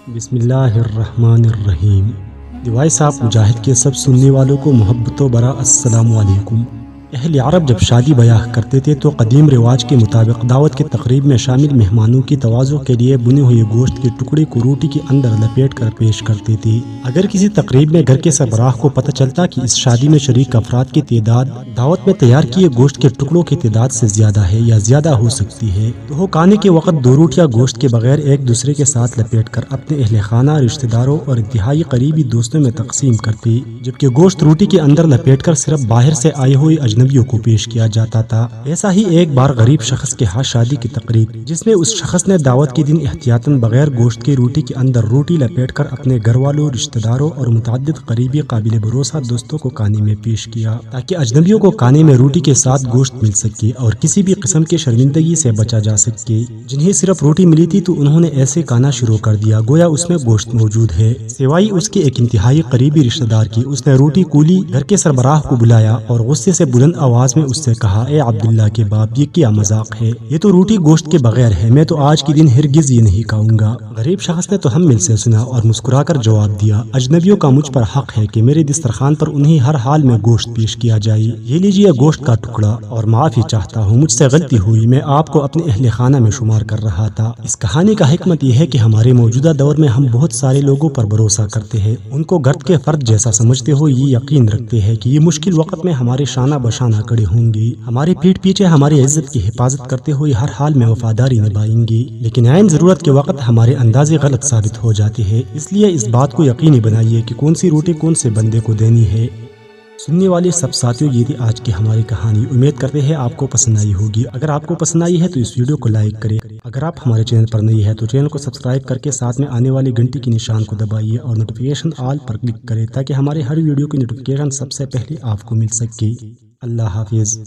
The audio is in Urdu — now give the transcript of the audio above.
بسم اللہ الرحمن الرحیم۔ وائس آف مجاہد کے سب سننے والوں کو محبت و برا السلام علیکم۔ اہل عرب جب شادی بیاہ کرتے تھے تو قدیم رواج کے مطابق دعوت کی تقریب میں شامل مہمانوں کی تواضع کے لیے بنے ہوئے گوشت کے ٹکڑے کو روٹی کے اندر لپیٹ کر پیش کرتے تھے۔ اگر کسی تقریب میں گھر کے سربراہ کو پتہ چلتا کہ اس شادی میں شریک افراد کی تعداد دعوت میں تیار کیے گوشت کے ٹکڑوں کی تعداد سے زیادہ ہے یا زیادہ ہو سکتی ہے تو وہ کھانے کے وقت دو روٹیاں گوشت کے بغیر ایک دوسرے کے ساتھ لپیٹ کر اپنے اہل خانہ، رشتہ داروں اور انتہائی قریبی دوستوں میں تقسیم کرتے، جبکہ گوشت روٹی کے اندر لپیٹ کر صرف باہر سے آئے ہوئے اجنبیوں کو پیش کیا جاتا تھا۔ ایسا ہی ایک بار غریب شخص کے ہاں شادی کی تقریب، جس میں اس شخص نے دعوت کے دن احتیاطاً بغیر گوشت کی روٹی کے اندر روٹی لپیٹ کر اپنے گھر والوں، رشتہ داروں اور متعدد قریبی قابل بھروسہ دوستوں کو کھانے میں پیش کیا تاکہ اجنبیوں کو کھانے میں روٹی کے ساتھ گوشت مل سکے اور کسی بھی قسم کی شرمندگی سے بچا جا سکے۔ جنہیں صرف روٹی ملی تھی تو انہوں نے ایسے کھانا شروع کر دیا گویا اس میں گوشت موجود ہے، سوائے اس کے ایک انتہائی قریبی رشتہ دار کی۔ اس نے روٹی کولی گھر کے سربراہ کو بلایا اور غصے سے بلند آواز میں اس سے کہا، اے عبداللہ کے باپ، یہ کیا مذاق ہے؟ یہ تو روٹی گوشت کے بغیر ہے، میں تو آج کے دن ہرگز یہ نہیں کھاؤں گا۔ غریب شخص نے تو ہم مل سے سنا اور مسکرا کر جواب دیا، اجنبیوں کا مجھ پر حق ہے کہ میرے دسترخوان پر انہیں ہر حال میں گوشت پیش کیا جائے۔ یہ لیجیے گوشت کا ٹکڑا اور معافی چاہتا ہوں، مجھ سے غلطی ہوئی، میں آپ کو اپنے اہل خانہ میں شمار کر رہا تھا۔ اس کہانی کا حکمت یہ ہے کہ ہمارے موجودہ دور میں ہم بہت سارے لوگوں پر بھروسہ کرتے ہیں، ان کو گھر کے فرد جیسا سمجھتے ہو، یہ یقین رکھتے ہیں کہ یہ مشکل وقت میں ہمارے شانہ بشانہ کھڑے ہوں گے، ہماری پیٹھ پیچھے ہماری عزت کی حفاظت کرتے ہوئے ہر حال میں وفاداری نبھائیں گے، لیکن عین ضرورت کے وقت ہمارے اندازے غلط ثابت ہو جاتے ہیں۔ اس لیے اس بات کو یقینی بنائیے کہ کون سی روٹی کون سے بندے کو دینی ہے۔ سننے والے سب ساتھیوں، یہ تھی آج کی ہماری کہانی۔ امید کرتے ہیں آپ کو پسند آئی ہوگی۔ اگر آپ کو پسند آئی ہے تو اس ویڈیو کو لائک کریں۔ اگر آپ ہمارے چینل پر نئی ہے تو چینل کو سبسکرائب کر کے ساتھ میں آنے والی گھنٹی کی نشان کو دبائیے اور نوٹیفیکیشن آل پر کلک کریں تاکہ ہمارے ہر ویڈیو کی نوٹیفیکیشن سب سے پہلے آپ کو مل سکے۔ اللہ حافظ۔